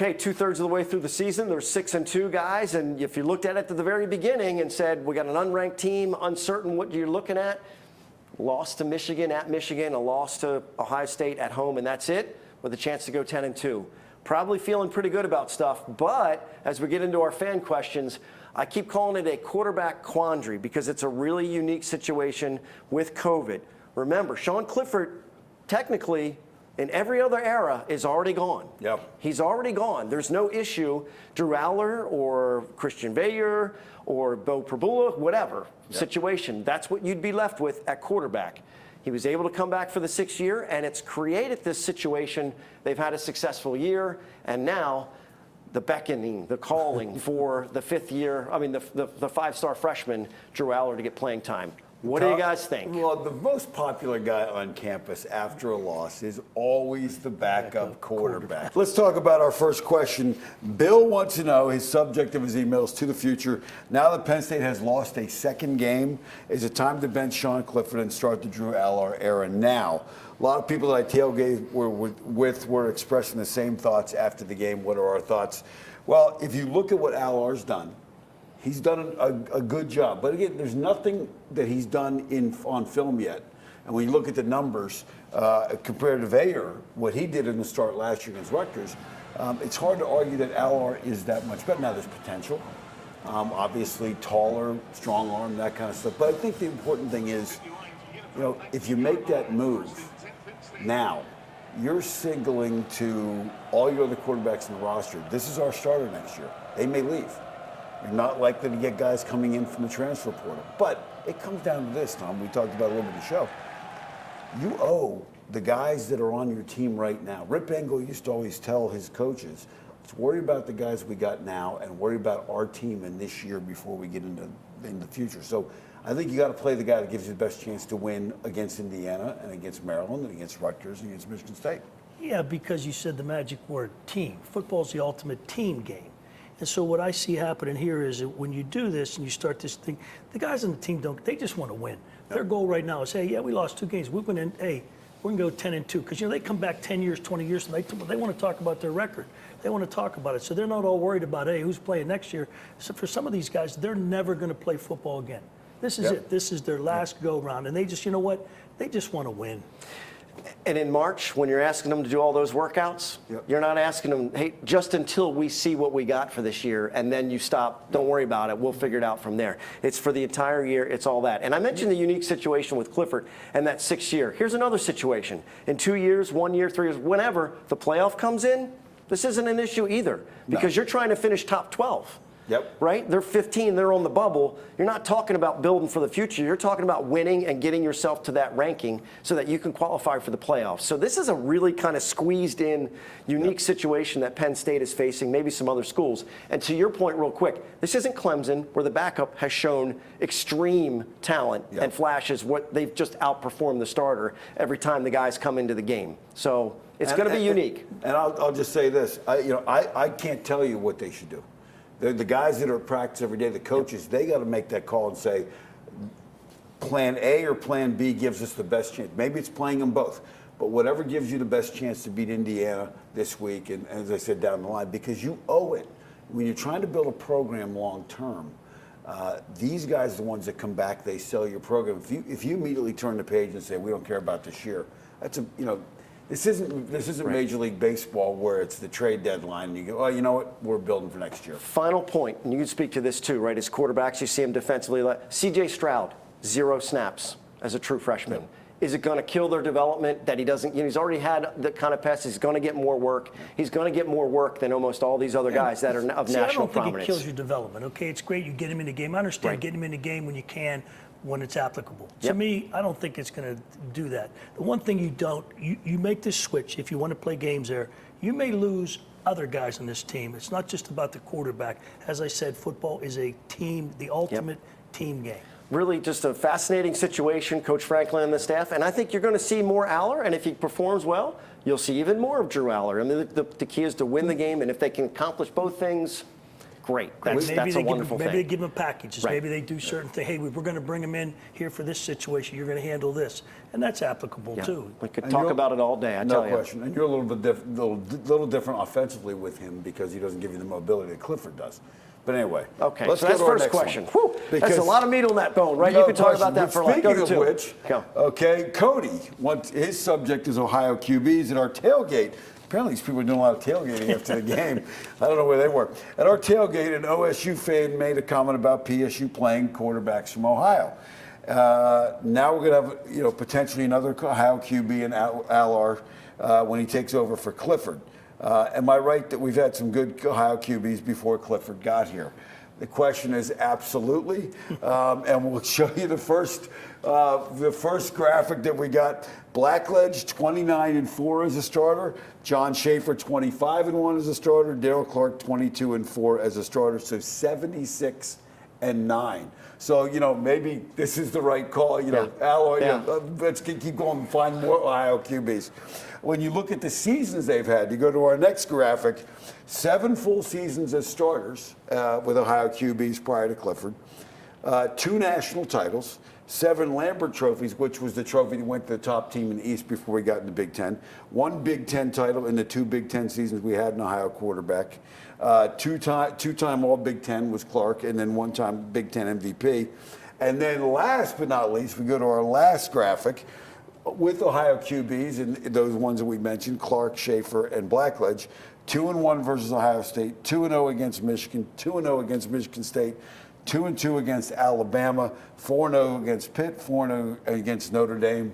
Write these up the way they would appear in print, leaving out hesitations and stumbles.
okay, 2/3 of the way through the season, there's 6-2 guys, and if you looked at it at the very beginning and said, we got an unranked team, uncertain what you're looking at, lost to Michigan at Michigan, a loss to Ohio State at home, and that's it, with a chance to go 10-2. Probably feeling pretty good about stuff, but as we get into our fan questions, I keep calling it a quarterback quandary because it's a really unique situation with COVID. Remember, Sean Clifford, technically, in every other era, is already gone. Yep. He's already gone. There's no issue. Drew Aller or Christian Veilleux or Bo Prabula, whatever situation, that's what you'd be left with at quarterback. He was able to come back for the 6th year, and it's created this situation. They've had a successful year, and now the beckoning, the calling for the 5th year, the 5-star freshman, Drew Aller, to get playing time. What do you guys think? Well, the most popular guy on campus after a loss is always the backup quarterback. Let's talk about our first question. Bill wants to know, his subject of his emails, to the future. Now that Penn State has lost a 2nd game, is it time to bench Sean Clifford and start the Drew Aller era now? A lot of people that I tailgate were expressing the same thoughts after the game. What are our thoughts? Well, if you look at what Aller's done, he's done a good job. But again, there's nothing that he's done on film yet. And when you look at the numbers, compared to Veilleux, what he did in the start last year against Rutgers, it's hard to argue that Aller is that much better. Now, there's potential. Obviously, taller, strong arm, that kind of stuff. But I think the important thing is, if you make that move now, you're signaling to all your other quarterbacks in the roster, this is our starter next year. They may leave. You're not likely to get guys coming in from the transfer portal. But it comes down to this, Tom. We talked about it a little bit in the show. You owe the guys that are on your team right now. Rip Engel used to always tell his coaches, let's worry about the guys we got now and worry about our team in this year before we get into the future. So I think you got to play the guy that gives you the best chance to win against Indiana and against Maryland and against Rutgers and against Michigan State. Yeah, because you said the magic word, team. Football's the ultimate team game. And so what I see happening here is that when you do this and you start this thing, the guys on the team they just want to win. Their goal right now is, hey, yeah, we lost 2 games. We're going to go 10-2. Because, they come back 10 years, 20 years, and they want to talk about their record. They want to talk about it. So they're not all worried about, hey, who's playing next year. So for some of these guys, they're never going to play football again. This is it. This is their last go-round. And they just, they just want to win. And in March, when you're asking them to do all those workouts, you're not asking them, hey, just until we see what we got for this year, and then you stop. Don't worry about it. We'll figure it out from there. It's for the entire year. It's all that. And I mentioned the unique situation with Clifford and that 6th year. Here's another situation. In 2 years, 1 year, 3 years, whenever the playoff comes in, this isn't an issue either because you're trying to finish top 12. Yep. Right? They're 15. They're on the bubble. You're not talking about building for the future. You're talking about winning and getting yourself to that ranking so that you can qualify for the playoffs. So this is a really kind of squeezed in, unique situation that Penn State is facing, maybe some other schools. And to your point real quick, this isn't Clemson where the backup has shown extreme talent and flashes what they've just outperformed the starter every time the guys come into the game. So it's going to be unique. And I'll just say this. I can't tell you what they should do. The guys that are at practice every day, the coaches, they got to make that call and say, plan A or plan B gives us the best chance. Maybe it's playing them both, but whatever gives you the best chance to beat Indiana this week, and as I said, down the line, because you owe it. When you're trying to build a program long term, these guys are the ones that come back, they sell your program. If you immediately turn the page and say, we don't care about this year, that's this isn't Major League Baseball where it's the trade deadline and you go, oh, you know what, we're building for next year. Final point, and you can speak to this too, right? As quarterbacks, you see him defensively. C.J. Stroud, 0 snaps as a true freshman. Yep. Is it going to kill their development that he doesn't, he's already had the kind of pass, he's going to get more work. He's going to get more work than almost all these other guys that are of national prominence. I don't think it kills your development, okay? It's great you get him in the game. I understand getting him in the game when you can, when it's applicable. To me, I don't think it's going to do that. The one thing you make this switch, if you want to play games there, you may lose other guys on this team. It's not just about the quarterback. As I said, football is a team, the ultimate team game. Really just a fascinating situation, Coach Franklin and the staff. And I think you're going to see more Aller, and if he performs well, you'll see even more of Drew Aller. I mean, the key is to win the game, and if they can accomplish both things, great. Maybe That's a wonderful maybe they thing. give them packages. Right. Maybe they do certain things. Hey, we're going to bring them in here for this situation. You're going to handle this, and that's applicable Yeah. too. We could And talk you're- about it all day. I No tell you. question. And you're a little bit little different offensively with him because he doesn't give you the mobility that Clifford does. But anyway, Okay, let's so go that's to our first next question. one. Whew, that's Because- a lot of meat on that bone, right? No You could talk question. about that But for like speaking go to of two. which, Go. okay, Cody, his subject is Ohio QBs at our tailgate. Apparently, these people are doing a lot of tailgating after the game. I don't know where they were. At our tailgate, an OSU fan made a comment about PSU playing quarterbacks from Ohio. Now we're going to have, potentially another Ohio QB in Allard when he takes over for Clifford. Am I right that we've had some good Ohio QBs before Clifford got here? The question is absolutely, and we'll show you the first graphic that we got. Blackledge 29-4 as a starter, John Schaefer 25-1 as a starter, Daryl Clark 22-4 as a starter, so 76-9. So maybe this is the right call. Alloy. Let's keep going and find more Ohio QBs. When you look at the seasons they've had, you go to our next graphic. 7 full seasons as starters with Ohio QBs prior to Clifford. 2 national titles, 7 Lambert trophies, which was the trophy that went to the top team in the East before we got in the Big Ten. 1 Big Ten title in the 2 Big Ten seasons we had an Ohio quarterback. Two-time All Big Ten was Clark, and then 1-time Big Ten MVP. And then last but not least, we go to our last graphic with Ohio QBs, and those ones that we mentioned, Clark, Schaefer, and Blackledge. 2-1 versus Ohio State, 2-0 against Michigan, 2-0 against Michigan State, 2-2 against Alabama, 4-0 against Pitt, 4-0 against Notre Dame,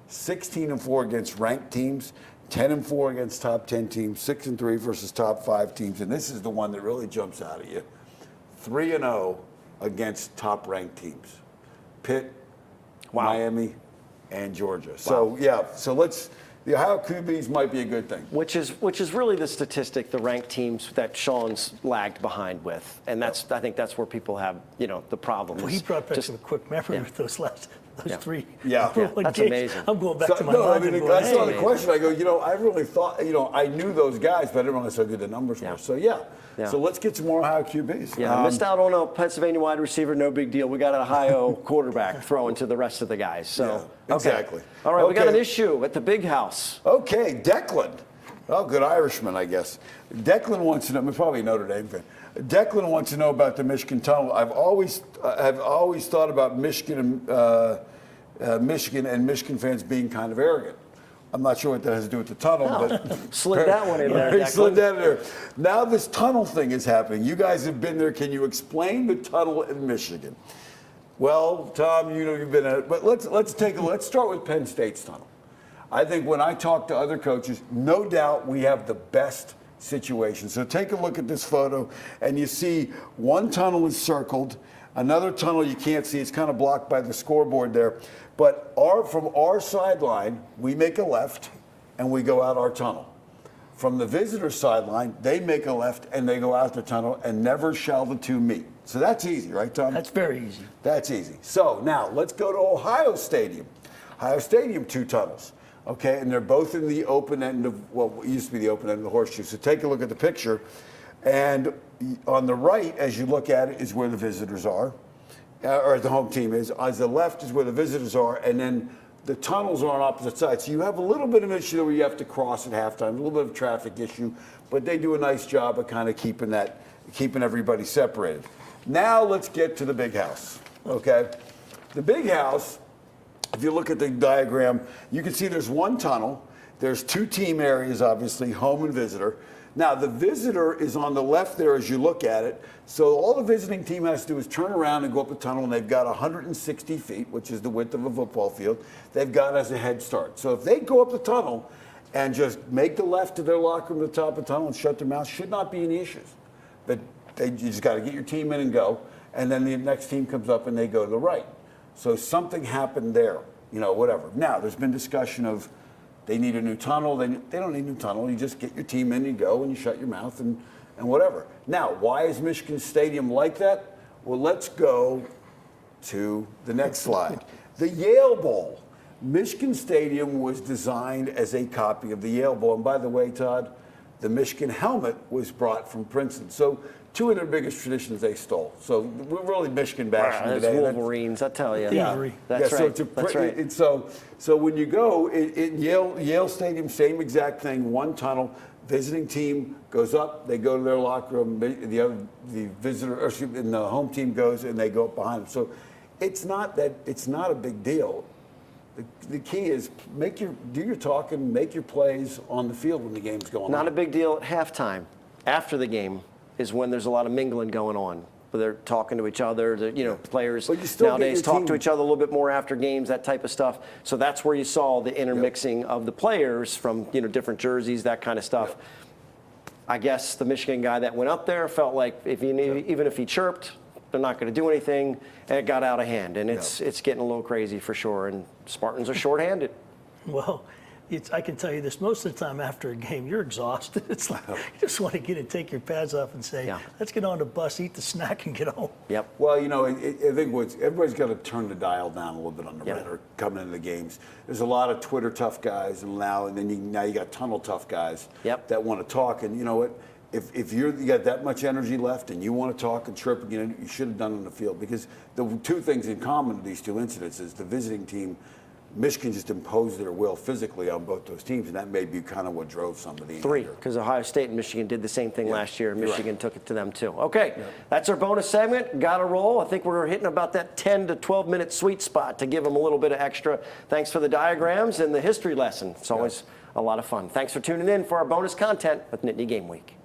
16-4 against ranked teams, 10-4 against top 10 teams, 6-3 versus top 5 teams, and this is the one that really jumps out at you. 3-0 against top ranked teams, Pitt, Miami, and Georgia. So the Ohio QBs might be a good thing. Which is really the statistic, the ranked teams that Sean's lagged behind with, and I think that's where people have the problem. Well, he brought back some quick memory yeah. with those 3. Yeah. That's amazing. I'm going back to my mind. I saw the question. I go, I really thought, I knew those guys, but I didn't realize how good the numbers were. So Yeah. So let's get some more Ohio QBs. Yeah, missed out on a Pennsylvania wide receiver, no big deal. We got an Ohio quarterback throwing to the rest of the guys. So exactly. Okay. All right, we got an Okay. issue at the big house. Okay, Declan. Oh, good Irishman, I guess. Declan wants to know, probably a Notre Dame fan. Declan wants to know about the Michigan Tunnel. I've always thought about Michigan and Michigan fans being kind of arrogant. I'm not sure what that has to do with the tunnel, but Slid that one in there, He Declan. slid that in there. Now this tunnel thing is happening. You guys have been there. Can you explain the tunnel in Michigan? Well, Tom, you've been at it, but let's start with Penn State's tunnel. I think when I talk to other coaches, no doubt we have the best situation. So take a look at this photo, and you see one tunnel is circled, another tunnel you can't see. It's kind of blocked by the scoreboard there. But from our sideline, we make a left, and we go out our tunnel. From the visitor sideline, they make a left, and they go out the tunnel, and never shall the two meet. So that's easy, right, Tom? That's very easy. That's easy. So now let's go to Ohio Stadium. Ohio Stadium, 2 tunnels. Okay, and they're both in the open end of what used to be the open end of the horseshoe. So take a look at the picture. And on the right, as you look at it, is where the visitors are, or the home team is. On the left is where the visitors are, and then the tunnels are on opposite sides. So you have a little bit of an issue where you have to cross at halftime, a little bit of a traffic issue, but they do a nice job of kind of keeping everybody separated. Now let's get to the big house, okay? The big house, if you look at the diagram, you can see there's one tunnel. There's 2 team areas, obviously, home and visitor. Now, the visitor is on the left there as you look at it. So all the visiting team has to do is turn around and go up the tunnel, and they've got 160 feet, which is the width of a football field. They've got as a head start. So if they go up the tunnel and just make the left to their locker room at the top of the tunnel and shut their mouth, should not be any issues. But you just got to get your team in and go, and then the next team comes up and they go to the right. So something happened there, whatever. Now, there's been discussion of they need a new tunnel. They don't need a new tunnel. You just get your team in, you go, and you shut your mouth and whatever. Now, why is Michigan Stadium like that? Well, let's go to the next slide. The Yale Bowl. Michigan Stadium was designed as a copy of the Yale Bowl. And by the way, Todd, the Michigan helmet was brought from Princeton. So two of their biggest traditions they stole. So we're really Michigan bashing That's today. Wolverines, I tell you. Thievery. That's yeah, right. That's right. And so when you go in Yale Stadium, same exact thing. One tunnel. Visiting team goes up. They go to their locker room. The visitor, or excuse me, and the home team goes and they go up behind them. So it's not a big deal. The key is do your talking, make your plays on the field when the game's going on. Not a big deal at halftime. After the game is when there's a lot of mingling going on. Where they're talking to each other. Players But you still get nowadays your talk team. to each other a little bit more after games, that type of stuff. So that's where you saw the intermixing of the players from different jerseys, that kind of stuff. Yep. I guess the Michigan guy that went up there felt like even if he chirped, they're not going to do anything, and it got out of hand. And it's getting a little crazy for sure. And Spartans are shorthanded. Well, I can tell you this, most of the time after a game, you're exhausted. It's like you just want to get and take your pads off and say, let's get on the bus, eat the snack, and get home. Yep. Well, I think everybody's got to turn the dial down a little bit on the rhetoric coming into the games. There's a lot of Twitter tough guys, and then now you got tunnel tough guys that want to talk. And you know what? If you got that much energy left and you want to talk and chirp again, you should have done it on the field, because the two things in common to these two incidents is the visiting team. Michigan just imposed their will physically on both those teams, and that may be kind of what drove some of the Three, anger. because Ohio State and Michigan did the same thing last year, and Michigan took it to them too. Okay, that's our bonus segment. Got to roll. I think we're hitting about that 10 to 12 minute sweet spot to give them a little bit of extra. Thanks for the diagrams and the history lesson. It's always a lot of fun. Thanks for tuning in for our bonus content with Nittany Game Week.